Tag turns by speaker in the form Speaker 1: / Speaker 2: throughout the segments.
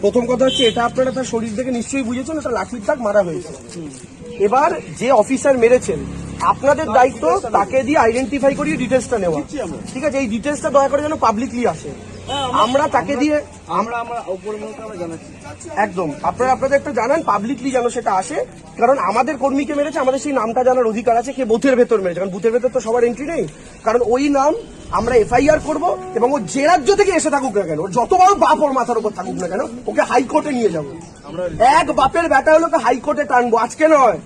Speaker 1: প্রথম কথা হচ্ছে এটা আপনারা তার শরীর থেকে নিশ্চয়ই বুঝেছেন, এটা লাঠির দাগ মারা হয়েছে। এবার যে অফিসার মেরেছেন আপনাদের দায়িত্ব তাকে দিয়ে আইডেন্টিফাই করিয়ে ডিটেলসটা নেওয়া, ঠিক আছে? এই ডিটেলসটা দয়া করে যেন পাবলিকলি আসে। আমরা তাকে দিয়ে একদম আপনারা আপনাদের একটা জানান পাবলিকলি যেন সেটা আসে, কারণ আমাদের কর্মীকে মেরেছে, আমাদের সেই নামটা জানার অধিকার আছে কে বুথের ভেতর মেরেছে, কারণ বুথের ভেতর তো সবার এন্ট্রি নেই। কারণ ওই নাম আমরা এফআইআর করব এবং ও যে রাজ্য থেকে এসে থাকুক না কেন, যত বড় বাপ ওর মাথার উপর থাকুক না কেন, ওকে হাইকোর্টে নিয়ে যাবো। এক বাপের বেটা হলো হাইকোর্টে টানবো, আজকে নয়,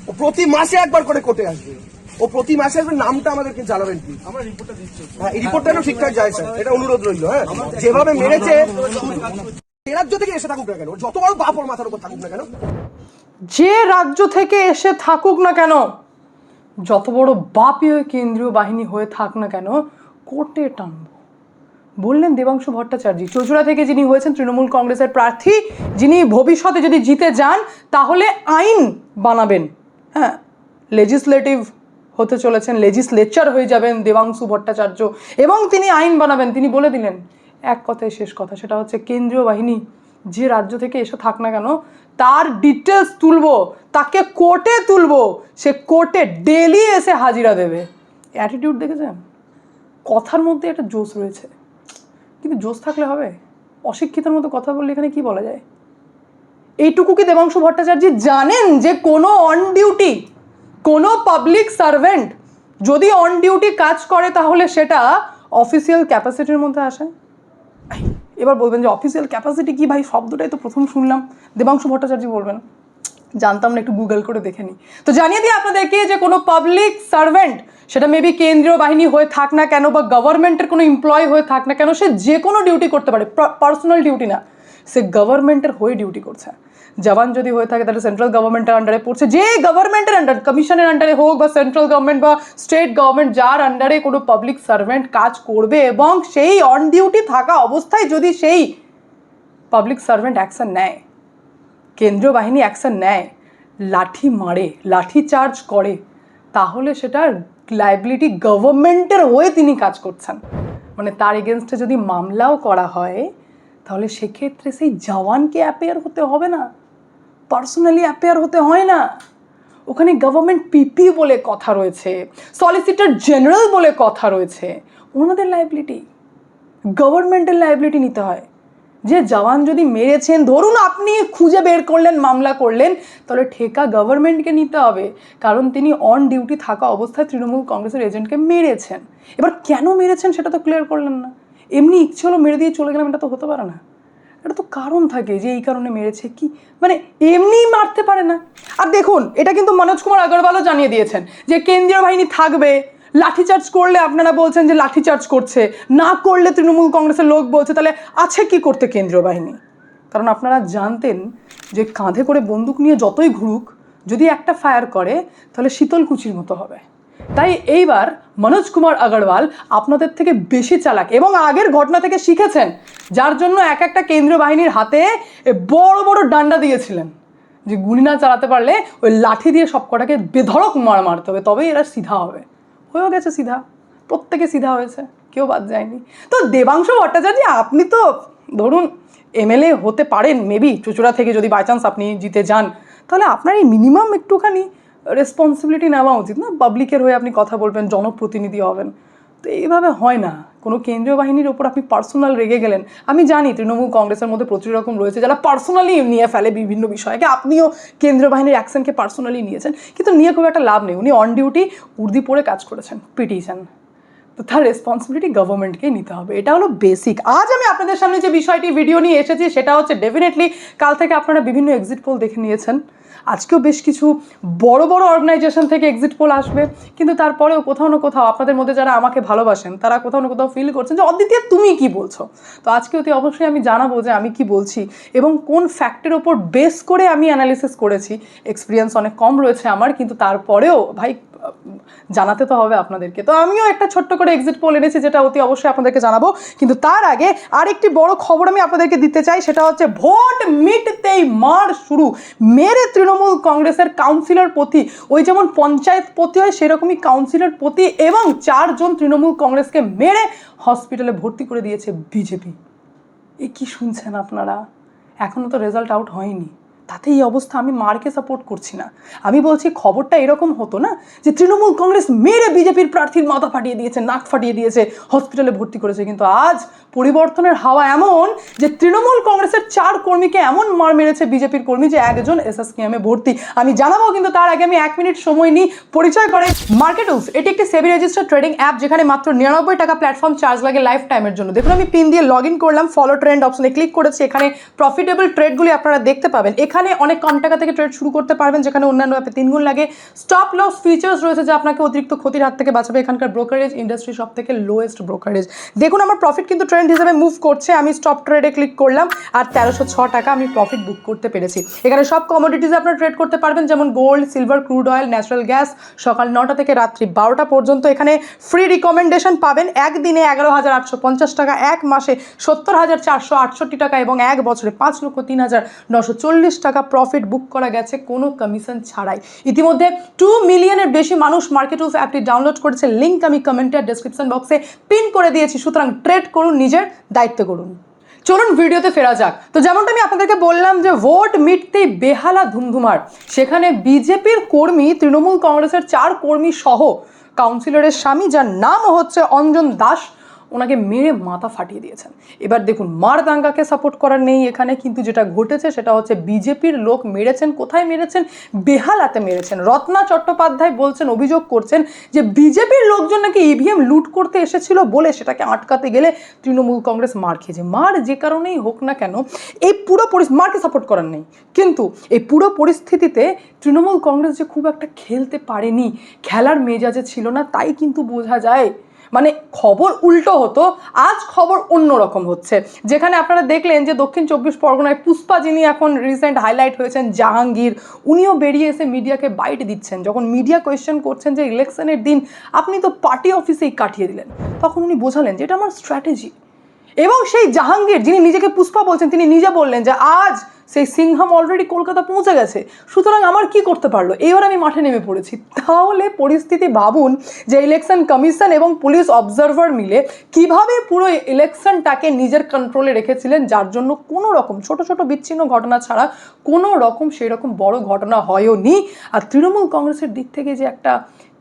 Speaker 1: ও প্রতি মাসে একবার করে কোর্টে আসবে। ও প্রতি মাসে আসবে, নামটা আমাদেরকে জানাবেন প্লিজ। আমরা রিপোর্টটা দিচ্ছি। হ্যাঁ, এই রিপোর্টটা যেন ঠিকঠাক যায় স্যার, এটা অনুরোধ রইল। হ্যাঁ, যেভাবে মেরেছে যে রাজ্য থেকে এসে থাকুক না কেন, যত বড় বাপ ওর মাথার উপর থাকুক না কেন,
Speaker 2: যে রাজ্য থেকে এসে থাকুক না কেন, যত বড় বাপই কেন্দ্রীয় বাহিনী হয়ে থাক না কেন, কোর্টে টানব বললেন দেবাংশু ভট্টাচার্য, চুঁচুড়া থেকে যিনি হয়েছেন তৃণমূল কংগ্রেসের প্রার্থী, যিনি ভবিষ্যতে যদি জিতে যান তাহলে আইন বানাবেন। হ্যাঁ, লেজিসলেটিভ হতে চলেছেন, লেজিসলেচার হয়ে যাবেন দেবাংশু ভট্টাচার্য, এবং তিনি আইন বানাবেন। তিনি বলে দিলেন এক কথায় শেষ কথা, সেটা হচ্ছে কেন্দ্রীয় বাহিনী যে রাজ্য থেকে এসে থাক না কেন তার ডিটেলস তুলবো, তাকে কোর্টে তুলবো, সে কোর্টে ডেলি এসে হাজিরা দেবে। অ্যাটিটিউড দেখেছেন? কথার মধ্যে একটা জোশ রয়েছে, কিন্তু জোশ থাকলে হবে? অশিক্ষিতের মতো কথা বললে এখানে কি বলা যায়? এইটুকু কি দেবাংশু ভট্টাচার্য জানেন যে কোনো অন ডিউটি, কোনো পাবলিক সার্ভেন্ট যদি অন ডিউটি কাজ করে তাহলে সেটা অফিসিয়াল ক্যাপাসিটির মধ্যে আসে? এবার বলবেন যে অফিসিয়াল ক্যাপাসিটি কি ভাই, শব্দটাই তো প্রথম শুনলাম। দেবাংশু ভট্টাচার্য বলবেন জানতাম না, একটু গুগল করে দেখে নিই। তো জানিয়ে দিই আপনাদেরকে যে কোনো পাবলিক সার্ভেন্ট, সেটা মেবি কেন্দ্রীয় বাহিনী হয়ে থাক না কেন বা গভর্নমেন্টের কোনো এমপ্লয় হয়ে থাক না কেন, সে যে কোনো ডিউটি করতে পারে, পার্সোনাল ডিউটি না, সে গভর্নমেন্টের হয়ে ডিউটি করছে। জওয়ান যদি হয়ে থাকে তাহলে সেন্ট্রাল গভর্নমেন্টের আন্ডারে পড়ছে, যে গভর্নমেন্টের আন্ডার, কমিশনের আন্ডারে হোক বা সেন্ট্রাল গভর্নমেন্ট বা স্টেট গভর্নমেন্ট, যার আন্ডারে কোনো পাবলিক সার্ভেন্ট কাজ করবে এবং সেই অন ডিউটি থাকা অবস্থায় যদি সেই পাবলিক সার্ভেন্ট অ্যাকশন নেয়, কেন্দ্রীয় বাহিনী অ্যাকশন নেয়, লাঠি মারে, লাঠি চার্জ করে, তাহলে সেটা লায়াবিলিটি গভর্নমেন্টের হয়ে তিনি কাজ করছেন। মানে তার এগেনস্টে যদি মামলাও করা হয় তাহলে সেক্ষেত্রে সেই জওয়ানকে অ্যাপেয়ার হতে হবে না, পার্সোনালি অ্যাপেয়ার হতে হয় না। ওখানে গভর্নমেন্ট পিপি বলে কথা রয়েছে, সলিসিটর জেনারেল বলে কথা রয়েছে, ওনাদের লায়াবিলিটি, গভর্নমেন্টের লায়াবিলিটি নিতে হয়। যে জওয়ান যদি মেরেছেন, ধরুন আপনি খুঁজে বের করলেন, মামলা করলেন, তাহলে ঠেকা গভর্নমেন্টকে নিতে হবে, কারণ তিনি অন ডিউটি থাকা অবস্থায় তৃণমূল কংগ্রেসের এজেন্টকে মেরেছেন। এবার কেন মেরেছেন সেটা তো ক্লিয়ার করলেন না, এমনি ইচ্ছে হলো মেরে দিয়ে চলে গেলাম, এটা তো হতে পারে না। এটা তো কারণ থাকে যে এই কারণে মেরেছে, কি মানে এমনিই মারতে পারে না। আর দেখুন, এটা কিন্তু মনোজ কুমার আগরওয়ালও জানিয়ে দিয়েছেন যে কেন্দ্রীয় বাহিনী থাকবে, লাঠিচার্জ করলে আপনারা বলছেন যে লাঠিচার্জ করছে, না করলে তৃণমূল কংগ্রেসের লোক বলছে, তাহলে আছে কি করতে কেন্দ্রীয় বাহিনী? কারণ আপনারা জানতেন যে কাঁধে করে বন্দুক নিয়ে যতই ঘুরুক, যদি একটা ফায়ার করে তাহলে শীতলকুচির মতো হবে। তাই এইবার মনোজ কুমার আগরওয়াল আপনাদের থেকে বেশি চালাক এবং আগের ঘটনা থেকে শিখেছেন, যার জন্য একটা কেন্দ্রীয় বাহিনীর হাতে বড় বড় ডান্ডা দিয়েছিলেন যে গুলি না চালাতে পারলে ওই লাঠি দিয়ে সব কটাকে বেধড়ক মারতে হবে, তবেই এরা সিধা হবে। হয়েও গেছে সিধা, প্রত্যেকে সিধা হয়েছে, কেউ বাদ যায়নি। তো দেবাংশু ভট্টাচার্য, আপনি তো ধরুন এমএলএ হতে পারেন মেবি চুঁচুড়া থেকে, যদি বাই চান্স আপনি জিতে যান, তাহলে আপনার এই মিনিমাম একটুখানি রেসপন্সিবিলিটি নেওয়া উচিত না? পাবলিকের হয়ে আপনি কথা বলবেন, জনপ্রতিনিধি হবেন। তো এইভাবে হয় না। কোনো কেন্দ্রীয় বাহিনীর ওপর আপনি পার্সোনাল রেগে গেলেন। আমি জানি তৃণমূল কংগ্রেসের মধ্যে প্রচুর রকম রয়েছে যারা পার্সোনালি নিয়ে ফেলে বিভিন্ন বিষয়কে, আপনিও কেন্দ্রীয় বাহিনীর অ্যাকশনকে পার্সোনালি নিয়েছেন, কিন্তু নিয়ে খুব একটা লাভ নেই। উনি অন ডিউটি উর্দি পরে কাজ করেছেন, পিটিয়েছেন, তো তার রেসপন্সিবিলিটি গভর্নমেন্টকেই নিতে হবে। এটা হলো বেসিক। আজ আমি আপনাদের সামনে যে বিষয়টি ভিডিও নিয়ে এসেছি সেটা হচ্ছে, ডেফিনেটলি কাল থেকে আপনারা বিভিন্ন এক্সিট পোল দেখে নিয়েছেন, আজকেও বেশ কিছু বড় বড় অর্গানাইজেশন থেকে এক্সিট পোল আসবে, কিন্তু তারপরেও কোথাও না কোথাও আপনাদের মধ্যে যারা আমাকে ভালোবাসেন তারা কোথাও না কোথাও ফিল করছেন যে অদ্বিতীয় তুমি কি বলছো। তো আজকে অতি অবশ্যই আমি জানাবো যে আমি কি বলছি এবং কোন ফ্যাক্টের ওপর বেস করে আমি অ্যানালিসিস করেছি। এক্সপিরিয়েন্স অনেক কম রয়েছে আমার, কিন্তু তারপরেও ভাই জানাতে তো হবে আপনাদেরকে। তো আমিও একটা ছোট্ট করে এক্সিট পোল এনেছি, যেটা অতি অবশ্যই আপনাদেরকে জানাবো। কিন্তু তার আগে আরেকটি বড় খবর আমি আপনাদেরকে দিতে চাই, সেটা হচ্ছে ভোট মিটতেই মার শুরু। মেরে তৃণমূল কংগ্রেসের কাউন্সিলর প্রতি, ওই যেমন পঞ্চায়েত প্রতি হয় সেরকমই কাউন্সিলর প্রতি, এবং 4 জন তৃণমূল কংগ্রেসকে মেরে হসপিটালে ভর্তি করে দিয়েছে বিজেপি। এ কি শুনছেন আপনারা? এখনও তো রেজাল্ট আউট হয়নি, তাতে এই অবস্থা। আমি মারকে সাপোর্ট করছি না, আমি বলছি খবরটা এরকম হতো না যে তৃণমূল কংগ্রেস মেরে বিজেপির প্রার্থীর মাথা ফাটিয়ে দিয়েছে, নাক ফাটিয়ে দিয়েছে, হসপিটালে ভর্তি করেছে। কিন্তু আজ পরিবর্তনের হাওয়া এমন যে তৃণমূল কংগ্রেসের 4 কর্মীকে এমন মার মেরেছে বিজেপির কর্মী যে একজন এসএসকেএমে ভর্তি। আমি জানাবো, কিন্তু তার আগে আমি 1 মিনিট সময় নিই, পরিচয় করে। মার্কেটুলস এটি একটি সেবি রেজিস্টার্ড ট্রেডিং অ্যাপ, যেখানে মাত্র 99 টাকা প্ল্যাটফর্ম চার্জ লাগে লাইফ টাইমের জন্য। দেখুন, আমি পিন দিয়ে লগ ইন করলাম, ফলো ট্রেন্ড অপশনে ক্লিক করেছি। এখানে প্রফিটেবল ট্রেডগুলি আপনারা দেখতে পাবেন। এখানে অনেক কম টাকা থেকে ট্রেড শুরু করতে পারবেন, যেখানে অন্যান্য অ্যাপে 3 গুণ লাগে। স্টপ লস ফিচার্স রয়েছে, যা আপনাকে অতিরিক্ত ক্ষতির হাত থেকে বাঁচাবে। এখানকার ব্রোকারেজ ইন্ডাস্ট্রি সব থেকে লোয়েস্ট ব্রোকারেজ। দেখুন, আমার প্রফিট কিন্তু ট্রেন্ড হিসেবে মুভ করছে। আমি স্টপ ট্রেডে ক্লিক করলাম আর 1306 টাকা আমি প্রফিট বুক করতে পেরেছি। এখানে সব কমোডিটিজ আপনারা ট্রেড করতে পারবেন, যেমন gold, silver, crude oil, natural gas. সকাল 9টা থেকে রাত্রি 12টা পর্যন্ত এখানে ফ্রি রিকমেন্ডেশন পাবেন। একদিনে 11,850 টাকা, এক মাসে 70,468 টাকা এবং এক বছরে 5,03,940 টাকা প্রফিট বুক করা গেছে কোনো কমিশন ছাড়াই। ইতিমধ্যে 2 মিলিয়নের বেশি মানুষ মার্কেটুলস অ্যাপটি ডাউনলোড করেছে। লিঙ্ক আমি কমেন্টে আর ডেসক্রিপশন বক্সে পিন করে দিয়েছি। সুতরাং ট্রেড করুন, নিজের দায়িত্ব করুন। চলুন ভিডিওতে ফেরা যাক। তো যেমনটা আমি আপনাদেরকে বললাম যে ভোট মিটতেই বেহালা ধুমধুমার, সেখানে বিজেপির কর্মী, তৃণমূল কংগ্রেসের 4 কর্মী সহ কাউন্সিলরের স্বামী, যার নাম হচ্ছে অঞ্জন দাস, ওনাকে মেরে মাথা ফাটিয়ে দিয়েছেন। এবার দেখুন, মার দাঙ্গাকে সাপোর্ট করার নেই এখানে, কিন্তু যেটা ঘটেছে সেটা হচ্ছে বিজেপির লোক মেরেছেন। কোথায় মেরেছেন? বেহালাতে মেরেছেন। রত্না চট্টোপাধ্যায় বলছেন, অভিযোগ করছেন যে বিজেপির লোকজন নাকি ইভিএম লুট করতে এসেছিল বলে সেটাকে আটকাতে গেলে তৃণমূল কংগ্রেস মার খেয়েছে। মার যে কারণেই হোক না কেন, এই পুরো মারকে সাপোর্ট করার নেই, কিন্তু এই পুরো পরিস্থিতিতে তৃণমূল কংগ্রেস যে খুব একটা খেলতে পারেনি, খেলার মেজাজে ছিল না, তাই কিন্তু বোঝা যায়। মানে খবর উল্টো হতো, আজ খবর অন্যরকম হচ্ছে। যেখানে আপনারা দেখলেন যে দক্ষিণ 24 পরগনায় পুষ্পা, যিনি এখন রিসেন্ট হাইলাইট হয়েছেন, জাহাঙ্গীর, উনিও বেরিয়ে এসে মিডিয়াকে বাইট দিচ্ছেন। যখন মিডিয়া কোয়েশ্চেন করছেন যে ইলেকশনের দিন আপনি তো পার্টি অফিসেই কাটিয়ে দিলেন, তখন উনি বোঝালেন যে এটা আমার স্ট্র্যাটেজি। এবং সেই জাহাঙ্গীর, যিনি নিজেকে পুষ্পা বলছেন, তিনি নিজে বললেন যে আজ সেই সিংহাম অলরেডি কলকাতা পৌঁছে গেছে, সুতরাং আমার কি করতে পারলো, এবার আমি মাঠে নেমে পড়েছি। তাহলে পরিস্থিতি ভাবুন যে ইলেকশন কমিশন এবং পুলিশ অবজারভার মিলে কিভাবে পুরো ইলেকশনটাকে নিজের কন্ট্রোলে রেখেছিলেন, যার জন্য কোনো রকম ছোট ছোট বিচ্ছিন্ন ঘটনা ছাড়া কোনো রকম সেই রকম বড় ঘটনা হয়ওনি। আর তৃণমূল কংগ্রেসের দিক থেকে যে একটা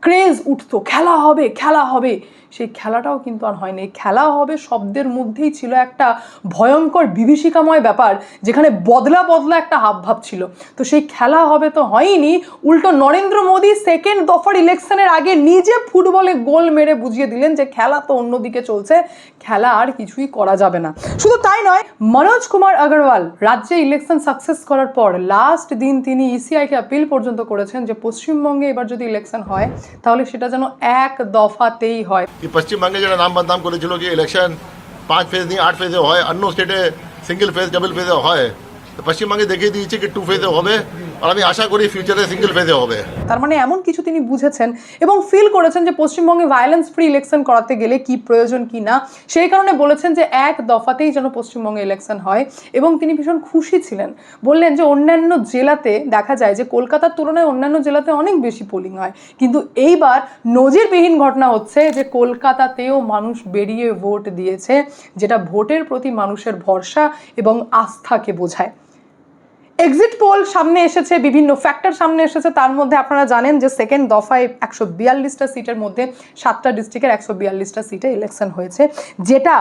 Speaker 2: ক্রেজ উঠতো, খেলা হবে খেলা হবে, সেই খেলাটাও কিন্তু আর হয়নি। খেলা হবে শব্দের মধ্যেই ছিল একটা ভয়ঙ্কর বিভীষিকাময় ব্যাপার, যেখানে বদলা বদলা একটা হাবভাব ছিল। তো সেই খেলা হবে তো হয়নি, উল্টো নরেন্দ্র মোদী সেকেন্ড দফার ইলেকশনের আগে নিজে ফুটবলে গোল মেরে বুঝিয়ে দিলেন যে খেলা তো অন্যদিকে চলছে, খেলা আর কিছুই করা যাবে না। শুধু তাই নয়, মনোজ কুমার আগরওয়াল রাজ্যে ইলেকশন সাকসেস করার পর লাস্ট দিন তিনি ইসিআইকে আপিল পর্যন্ত করেছেন যে পশ্চিমবঙ্গে এবার যদি ইলেকশন হয় তাহলে সেটা যেন এক দফাতেই হয়।
Speaker 3: পশ্চিমবঙ্গে যেটা নাম বদনাম করেছিল কি ইলেকশন 5 ফেজ নিয়ে 8 ফেজে হয়, অন্য স্টেটে সিঙ্গেল ফেজ ডাবল ফেজে হয়, তো পশ্চিমবঙ্গে দেখিয়ে দিয়েছে কি 2 ফেজে হবে, আর আমি আশা করি ফিউচারে সিঙ্গেল ফেজে হবে।
Speaker 2: তার মানে এমন কিছু তিনি বুঝেছেন এবং ফিল করেছেন যে পশ্চিমবঙ্গে ভায়োলেন্স ফ্রি ইলেকশন করাতে গেলে কি প্রয়োজন কি না, সেই কারণে বলেছেন যে এক দফাতেই যেন পশ্চিমবঙ্গে ইলেকশন হয়। এবং তিনি ভীষণ খুশি ছিলেন, বললেন যে অন্যান্য জেলাতে দেখা যায় যে কলকাতার তুলনায় অন্যান্য জেলাতে অনেক বেশি পোলিং হয়, কিন্তু এইবার নজিরবিহীন ঘটনা হচ্ছে যে কলকাতাতেও মানুষ বেরিয়ে ভোট দিয়েছে, যেটা ভোটের প্রতি মানুষের ভরসা এবং আস্থাকে বোঝায়। এক্সিট পোল সামনে এসেছে, বিভিন্ন ফ্যাক্টর সামনে এসেছে। তার মধ্যে আপনারা জানেন যে সেকেন্ড দফায় 142টা সিটের মধ্যে 7টা ডিস্ট্রিক্টের 142টা সিটে ইলেকশন হয়েছে, যেটা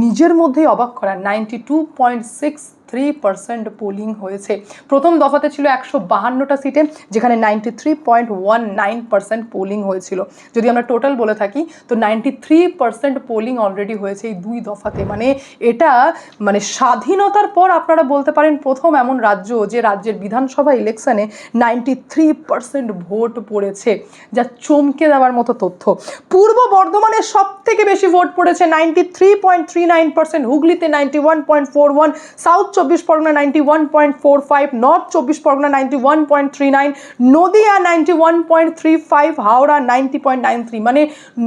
Speaker 2: নিজের মধ্যেই অবাক করা। 92.63% পোলিং হয়েছে। প্রথম দফাতে ছিল 152টা সিটে, যেখানে 93.19% পোলিং হয়েছিল। যদি আমরা টোটাল বলে থাকি তো 93% পোলিং অলরেডি হয়েছে এই 2 দফাতে। মানে এটা মানে স্বাধীনতার পর আপনারা বলতে পারেন প্রথম এমন রাজ্য যে রাজ্যের বিধানসভা ইলেকশনে 93% ভোট পড়েছে, যা চমকে দেওয়ার মতো তথ্য। পূর্ব বর্ধমানে সব থেকে বেশি ভোট পড়েছে 93.39%, হুগলিতে 91.41, সাউথ 24 পরগনা 91.45, নর্থ 24 পরগনা 91.39, নদিয়া 91.35, হাওড়া 90.93। মানে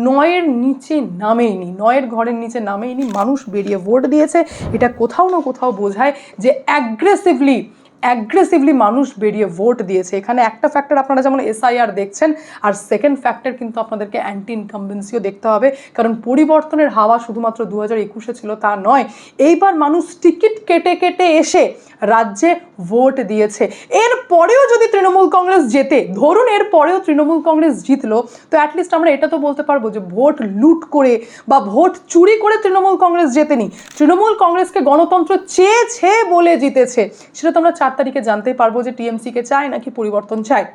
Speaker 2: 9-এর নিচে নামেইনি, 9-এর ঘরের নিচে নামেইনি, মানুষ বেরিয়ে ভোট দিয়েছে। এটা কোথাও না কোথাও বোঝায় যে অ্যাগ্রেসিভলি অ্যাগ্রেসিভলি মানুষ বেরিয়ে ভোট দিয়েছে। এখানে একটা ফ্যাক্টর আপনারা যেমন এসআইআর দেখছেন, আর সেকেন্ড ফ্যাক্টর কিন্তু আপনাদেরকে অ্যান্টি ইনকামবেন্সিও দেখতে হবে, কারণ পরিবর্তনের হাওয়া শুধুমাত্র 2021-এ ছিল তা নয়, এইবার মানুষ টিকিট কেটে কেটে এসে রাজ্যে ভোট দিয়েছে। এরপরেও যদি তৃণমূল কংগ্রেস জেতে, ধরুন এরপরেও তৃণমূল কংগ্রেস জিতলো, তো অ্যাটলিস্ট আমরা এটা তো বলতে পারবো যে ভোট লুট করে বা ভোট চুরি করে তৃণমূল কংগ্রেস জেতেনি, তৃণমূল কংগ্রেসকে গণতন্ত্র চেয়েছে বলে জিতেছে। সেটা তো আমরা 4 তারিখে জানতেই পারবো যে টিএমসিকে চায় নাকি পরিবর্তন চায়।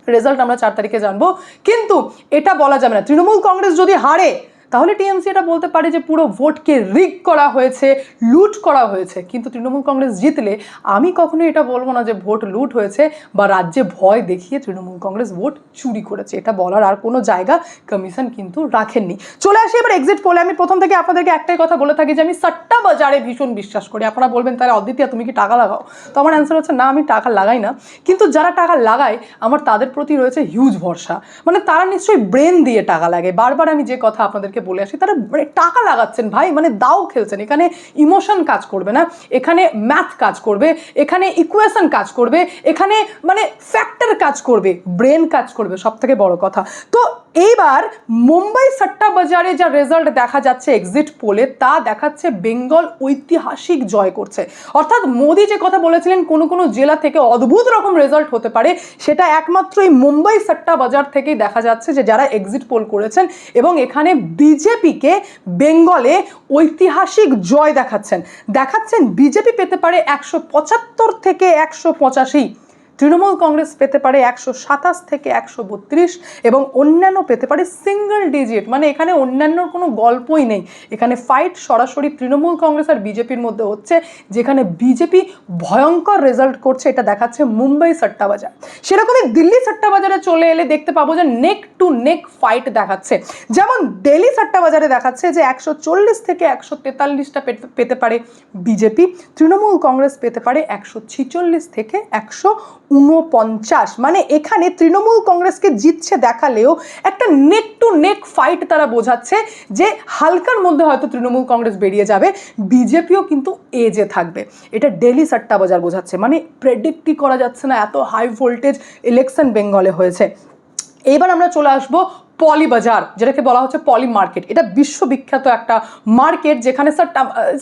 Speaker 2: রেজাল্ট আমরা 4 তারিখে জানবো। কিন্তু এটা বলা যাবে না তৃণমূল কংগ্রেস যদি হারে তাহলে টিএমসি এটা বলতে পারে যে পুরো ভোটকে রিগ করা হয়েছে, লুট করা হয়েছে। কিন্তু তৃণমূল কংগ্রেস জিতলে আমি কখনোই এটা বলবো না যে ভোট লুট হয়েছে বা রাজ্যে ভয় দেখিয়ে তৃণমূল কংগ্রেস ভোট চুরি করেছে। এটা বলার আর কোনো জায়গা কমিশন কিন্তু রাখেননি। চলে আসি এবার এক্সিট পোলে। আমি প্রথম থেকে আপনাদেরকে একটাই কথা বলে থাকি যে আমি সট্টা বাজারে ভীষণ বিশ্বাস করি। আপনারা বলবেন তাহলে অদ্বিতীয়া তুমি কি টাকা লাগাও? তো আমার অ্যান্সার হচ্ছে না, আমি টাকা লাগাই না, কিন্তু যারা টাকা লাগায় আমার তাদের প্রতি রয়েছে হিউজ ভরসা। মানে তারা নিশ্চয়ই ব্রেন দিয়ে টাকা লাগে। বারবার আমি যে কথা আপনাদেরকে বলে আসি, তারা মানে টাকা লাগাচ্ছেন ভাই, মানে দাও খেলছেন। এখানে ইমোশন কাজ করবে না, এখানে ম্যাথ কাজ করবে, এখানে ইকুয়েশন কাজ করবে, এখানে মানে ফ্যাক্টর কাজ করবে, ব্রেন কাজ করবে, সব থেকে বড় কথা। তো এইবার মুম্বাই সট্টা বাজারে যা রেজাল্ট দেখা যাচ্ছে এক্সিট পোলে, তা দেখাচ্ছে বেঙ্গল ঐতিহাসিক জয় করছে। অর্থাৎ মোদি যে কথা বলেছিলেন কোনো কোনো জেলা থেকে অদ্ভুত রকম রেজাল্ট হতে পারে, সেটা একমাত্র এই মুম্বাই সট্টা বাজার থেকেই দেখা যাচ্ছে যে যারা এক্সিট পোল করেছেন, এবং এখানে বিজেপিকে বেঙ্গলে ঐতিহাসিক জয় দেখাচ্ছেন বিজেপি পেতে পারে 175 থেকে 185, তৃণমূল কংগ্রেস পেতে পারে 127 থেকে 132, এবং অন্যান্য পেতে পারে সিঙ্গল ডিজিট। মানে এখানে অন্যান্যর কোনো গল্পই নেই, এখানে ফাইট সরাসরি তৃণমূল কংগ্রেস আর বিজেপির মধ্যে হচ্ছে, যেখানে বিজেপি ভয়ঙ্কর রেজাল্ট করছে। এটা দেখাচ্ছে মুম্বাই সট্টা বাজার। সেরকমই দিল্লি সট্টা বাজারে চলে এলে দেখতে পাবো যে নেক টু নেক ফাইট দেখাচ্ছে। যেমন দিল্লি সট্টা বাজারে দেখাচ্ছে যে 140 থেকে 143টা পেতে পারে বিজেপি, তৃণমূল কংগ্রেস পেতে পারে 146 থেকে 149। মানে এখানে তৃণমূল কংগ্রেসকে জিতছে দেখালেও একটা নেক টু নেক ফাইট তারা বোঝাচ্ছে যে হালকার মধ্যে হয়তো তৃণমূল কংগ্রেস বেরিয়ে যাবে, বিজেপিও কিন্তু এজে থাকবে। এটা দিল্লি সট্টা বাজার বোঝাচ্ছে। মানে প্রেডিক্টই করা যাচ্ছে না, এত হাই ভোল্টেজ ইলেকশন বেঙ্গলে হয়েছে। এবার আমরা চলে আসবো পলি বাজার, যেটাকে বলা হচ্ছে পলি মার্কেট। এটা বিশ্ববিখ্যাত একটা মার্কেট, যেখানে স্যার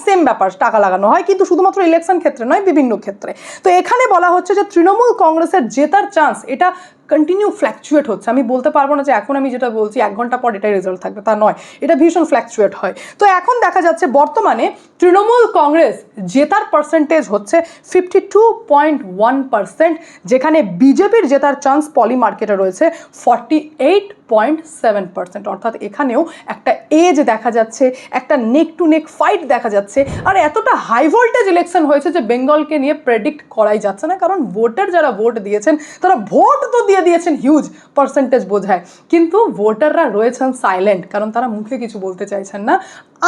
Speaker 2: সেম ব্যাপার, টাকা লাগানো হয়, কিন্তু শুধুমাত্র ইলেকশন ক্ষেত্রে নয়, বিভিন্ন ক্ষেত্রে। তো এখানে বলা হচ্ছে যে তৃণমূল কংগ্রেসের জেতার চান্স এটা কন্টিনিউ ফ্ল্যাকচুয়েট হচ্ছে। আমি বলতে পারবো না যে এখন আমি যেটা বলছি 1 ঘন্টা পর এটাই রেজাল্ট থাকবে, তা নয়, এটা ভীষণ ফ্ল্যাকচুয়েট হয়। তো এখন দেখা যাচ্ছে বর্তমানে তৃণমূল কংগ্রেস জেতার পার্সেন্টেজ হচ্ছে 52.1%, যেখানে বিজেপির জেতার চান্স পলি মার্কেটে রয়েছে 48.7%। অর্থাৎ এখানেও একটা এজ দেখা যাচ্ছে, একটা নেক টু নেক ফাইট দেখা যাচ্ছে। আর এতটা হাই ভোল্টেজ ইলেকশন হয়েছে যে বেঙ্গলকে নিয়ে প্রেডিক্ট করাই যাচ্ছে না, কারণ ভোটার যারা ভোট দিয়েছেন তারা ভোট তো দিয়ে দিয়েছেন, হিউজ পার্সেন্টেজ বোঝায়, কিন্তু ভোটাররা রয়েছেন সাইলেন্ট, কারণ তারা মুখে কিছু বলতে চাইছেন না,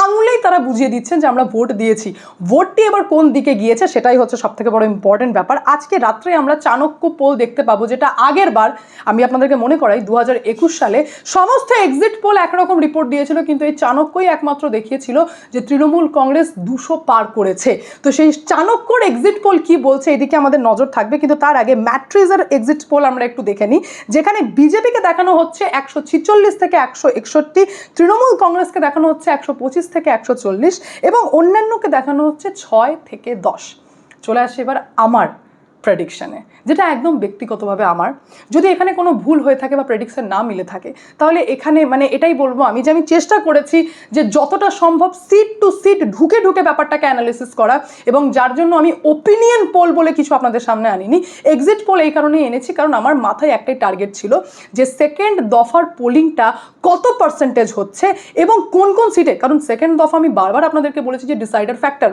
Speaker 2: আঙুলেই তারা বুঝিয়ে দিচ্ছেন যে আমরা ভোট দিয়েছি। ভোটটি এবার কোন দিকে গিয়েছে সেটাই হচ্ছে সব থেকে বড় ইম্পর্টেন্ট ব্যাপার। আজকে রাত্রে আমরা চাণক্য পোল দেখতে পাবো, যেটা আগের বার আমি আপনাদেরকে মনে করাই 2021 সালে সমস্ত এক্সিট পোল একরকম রিপোর্ট দিয়েছিল, কিন্তু এই চাণক্যই একমাত্র দেখিয়েছিল যে তৃণমূল কংগ্রেস 200 পার করেছে। তো সেই চাণক্যর এক্সিট পোল কি বলছে এদিকে আমাদের নজর থাকবে, কিন্তু তার আগে ম্যাট্রিজের এক্সিট পোল আমরা একটু দেখে নিই, যেখানে বিজেপিকে দেখানো হচ্ছে 146 থেকে 161, তৃণমূল কংগ্রেসকে দেখানো হচ্ছে 125 থেকে 140, এবং অন্যান্যকে দেখানো হচ্ছে 6 থেকে 10। চলে আসে এবার আমার প্রেডিকশানে, যেটা একদম ব্যক্তিগতভাবে আমার। যদি এখানে কোনো ভুল হয়ে থাকে বা প্রেডিকশন না মিলে থাকে, তাহলে এখানে মানে এটাই বলবো আমি যে আমি চেষ্টা করেছি যে যতটা সম্ভব সিট টু সিট ঢুকে ঢুকে ব্যাপারটাকে অ্যানালিসিস করা, এবং যার জন্য আমি ওপিনিয়ন পোল বলে কিছু আপনাদের সামনে আনিনি, এক্সিট পোল এই কারণেই এনেছি কারণ আমার মাথায় একটাই টার্গেট ছিল যে সেকেন্ড দফার পোলিংটা কত পার্সেন্টেজ হচ্ছে এবং কোন কোন সিটে। কারণ সেকেন্ড দফা আমি বারবার আপনাদেরকে বলেছি যে ডিসাইডার ফ্যাক্টর,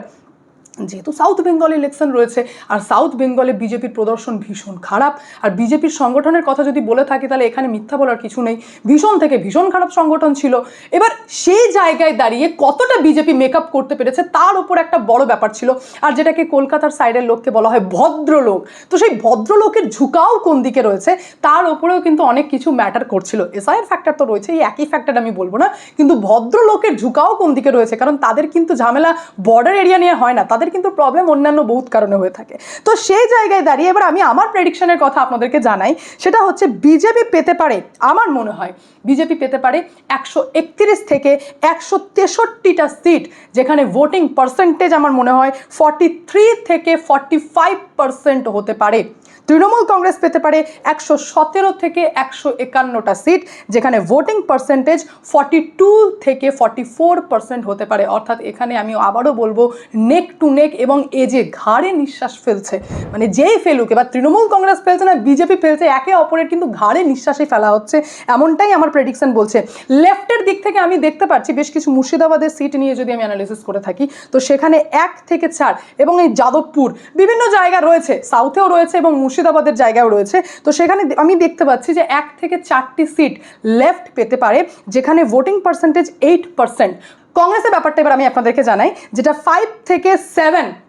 Speaker 2: যেহেতু সাউথ বেঙ্গলে ইলেকশন রয়েছে, আর সাউথ বেঙ্গলে বিজেপির প্রদর্শন ভীষণ খারাপ। আর বিজেপির সংগঠনের কথা যদি বলে থাকি তাহলে এখানে মিথ্যা বলার কিছু নেই, ভীষণ থেকে ভীষণ খারাপ সংগঠন ছিল। এবার সেই জায়গায় দাঁড়িয়ে কতটা বিজেপি মেকআপ করতে পেরেছে তার উপর একটা বড় ব্যাপার ছিল, আর যেটাকে কলকাতার সাইডের লোককে বলা হয় ভদ্রলোক। তো সেই ভদ্রলোকের ঝুঁকাও কোন দিকে রয়েছে তার উপরেও কিন্তু অনেক কিছু ম্যাটার করছিল। এসআইয়ের ফ্যাক্টর তো রয়েছে, এই একই ফ্যাক্টর আমি বলবো না, কিন্তু ভদ্রলোকের ঝুঁকাও কোন দিকে রয়েছে, কারণ তাদের কিন্তু ঝামেলা বর্ডার এরিয়া নিয়ে হয় না, তাদের কিন্তু প্রবলেম অন্যান্য বহুত কারণে হয়ে থাকে। তো সেই জায়গায় দাঁড়িয়ে এবার আমি আমার প্রেডিকশনের কথা আপনাদেরকে জানাই, সেটা হচ্ছে বিজেপি পেতে পারে, আমার মনে হয় বিজেপি পেতে পারে 131 থেকে 163টা সিট, যেখানে ভোটিং পার্সেন্টেজ আমার মনে হয় 43 থেকে 45% হতে পারে। তৃণমূল কংগ্রেস পেতে পারে 117 থেকে 151টা সিট, যেখানে ভোটিং পার্সেন্টেজ 42 থেকে 44% হতে পারে। অর্থাৎ এখানে আমি আবারও বলবো নেক টু নেক, এবং এ যে ঘাড়ে নিঃশ্বাস ফেলছে, মানে যেই ফেলুক, এবার তৃণমূল কংগ্রেস ফেলছে না বিজেপি ফেলছে, একে অপরের কিন্তু ঘাড়ে নিঃশ্বাসই ফেলা হচ্ছে, এমনটাই আমার প্রেডিকশন বলছে। লেফটের দিক থেকে আমি দেখতে পাচ্ছি বেশ কিছু মুর্শিদাবাদের সিট নিয়ে যদি আমি অ্যানালিসিস করে থাকি, তো সেখানে 1 থেকে 4 এবং এই যাদবপুর বিভিন্ন জায়গা রয়েছে, সাউথেও রয়েছে এবং মুর্শিদাবাদের জায়গাও রয়েছে। তো সেখানে আমি দেখতে পাচ্ছি যে 1 থেকে 4টি সিট লেফট পেতে পারে, যেখানে ভোটিং পার্সেন্টেজ 8%। কংগ্রেসের ব্যাপারটা এবার আমি আপনাদেরকে জানাই, যেটা 5 থেকে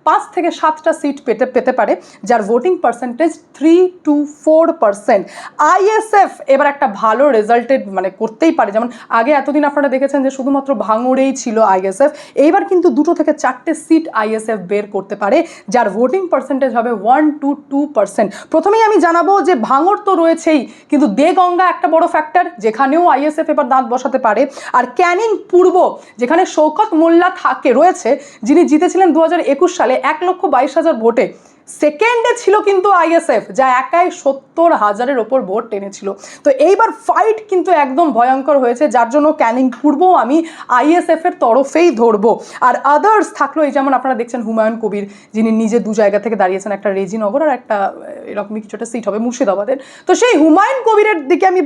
Speaker 2: 5 থেকে 7টা সিট পেতে পারে, যার ভোটিং পার্সেন্টেজ 3 to 4%। আইএসএফ এবার একটা ভালো রেজাল্টেড মানে করতেই পারে, যেমন আগে এতদিন আপনারা দেখেছেন যে শুধুমাত্র ভাঙড়েই ছিল আইএসএফ, এইবার কিন্তু 2 থেকে 4টে সিট আইএসএফ বের করতে পারে, যার ভোটিং পার্সেন্টেজ হবে 1 to 2%। প্রথমেই আমি জানাবো যে ভাঙড় তো রয়েছেই, কিন্তু দেগঙ্গা একটা বড় ফ্যাক্টর, যেখানেও আইএসএফ এবার দাঁত বসাতে পারে। আর ক্যানিং পূর্ব, যেখানে শওকত মোল্লা রয়েছে, যিনি জিতেছিলেন 2021 সালে 1,22,000 ভোটে, সেকেন্ডে ছিল কিন্তু আইএসএফ, যা একাই 70,000-এর ওপর ভোট টেনেছিল। তো এইবার ফাইট কিন্তু একদম ভয়ঙ্কর হয়েছে, যার জন্য ক্যানিং পূর্বও আমি আইএসএফ এর তরফেই ধরবো। আর আদার্স থাকলো এই যেমন আপনারা দেখছেন হুমায়ুন কবির, যিনি নিজে 2 জায়গা থেকে দাঁড়িয়েছেন, একটা রেজিনগর আর একটা এরকমই কিছু একটা সিট হবে মুর্শিদাবাদের। তো সেই হুমায়ুন কবিরের দিকে আমি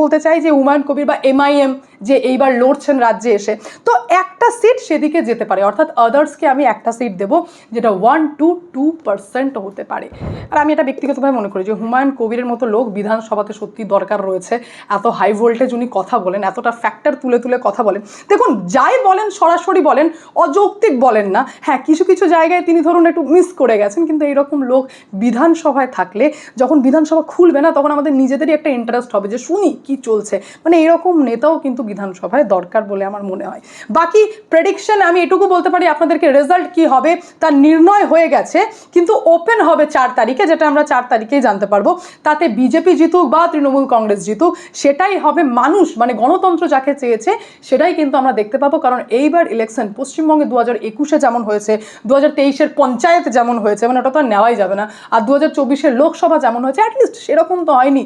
Speaker 2: বলতে চাই যে হুমায়ুন কবির বা এমআইএম যে এইবার লড়ছেন রাজ্যে এসে, তো একটা সিট সেদিকে যেতে পারে, অর্থাৎ আদার্সকে আমি একটা সিট দেবো, যেটা 1 to 2% হতে পারে। আর আমি এটা ব্যক্তিগতভাবে মনে করি যে হুমায়ুন কবিরের মতো লোক বিধানসভাতে সত্যি দরকার রয়েছে। এত হাই ভোল্টেজ উনি কথা বলেন, এতটা ফ্যাক্টর তুলে তুলে কথা বলেন। দেখুন, যাই বলেন সরাসরি বলেন, অযৌক্তিক বলেন না। হ্যাঁ, কিছু কিছু জায়গায় তিনি ধরুন একটু মিস করে গেছেন, কিন্তু এইরকম লোক বিধানসভায় থাকলে, যখন বিধানসভা খুলবে না, তখন আমাদের নিজেদেরই একটা ইন্টারেস্ট হবে যে শুনি কি চলছে। মানে এরকম নেতাও কিন্তু বিধানসভায় দরকার বলে আমার মনে হয়। বাকি প্রেডিকশন আমি এটুকু বলতে পারি, আপনাদেরকে রেজাল্ট কি হবে তার নির্ণয় হয়ে গেছে, কিন্তু ওপেন হবে 4 তারিখে, যেটা আমরা 4 তারিখেই জানতে পারবো। তাতে বিজেপি জিতুক বা তৃণমূল কংগ্রেস জিতুক, সেটাই হবে মানুষ মানে গণতন্ত্র যাকে চেয়েছে সেটাই কিন্তু আমরা দেখতে পাবো। কারণ এইবার ইলেকশন পশ্চিমবঙ্গে 2021-এ যেমন হয়েছে, 2023-এর পঞ্চায়েত যেমন হয়েছে, মানে ওটা তো আর নেওয়াই যাবে না, আর 2024-এর লোকসভা যেমন হয়েছে, অ্যাটলিস্ট সেরকম তো হয়নি।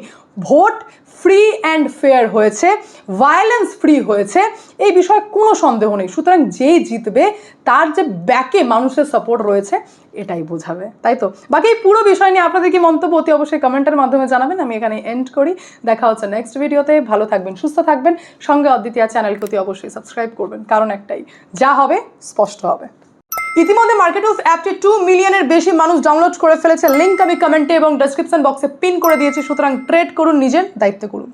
Speaker 2: ভোট ফ্রি অ্যান্ড ফেয়ার হয়েছে, ভায়োলেন্স ফ্রি হয়েছে, এই বিষয়ে কোনো সন্দেহ নেই। সুতরাং যেই জিতবে তার যে ব্যাকে মানুষের সাপোর্ট রয়েছে এটাই বোঝাবে, তাই তো? বাকি এই পুরো বিষয় নিয়ে আপনাদের কি মন্তব্য অতি অবশ্যই কমেন্টের মাধ্যমে জানাবেন। আমি এখানে এন্ড করি, দেখা হচ্ছে নেক্সট ভিডিওতে। ভালো থাকবেন, সুস্থ থাকবেন, সঙ্গে অদ্বিতীয়া চ্যানেলকে অতি অবশ্যই সাবস্ক্রাইব করবেন, কারণ একটাই, যা হবে স্পষ্ট হবে। ইতিমধ্যে মার্কেটউস অ্যাপটি 2 মিলিয়নের বেশি মানুষ ডাউনলোড করে ফেলেছে। লিঙ্ক আমি কমেন্টে এবং ডেসক্রিপশন বক্সে পিন করে দিয়েছি। সুতরাং ট্রেড করুন, নিজের দায়িত্ব করুন।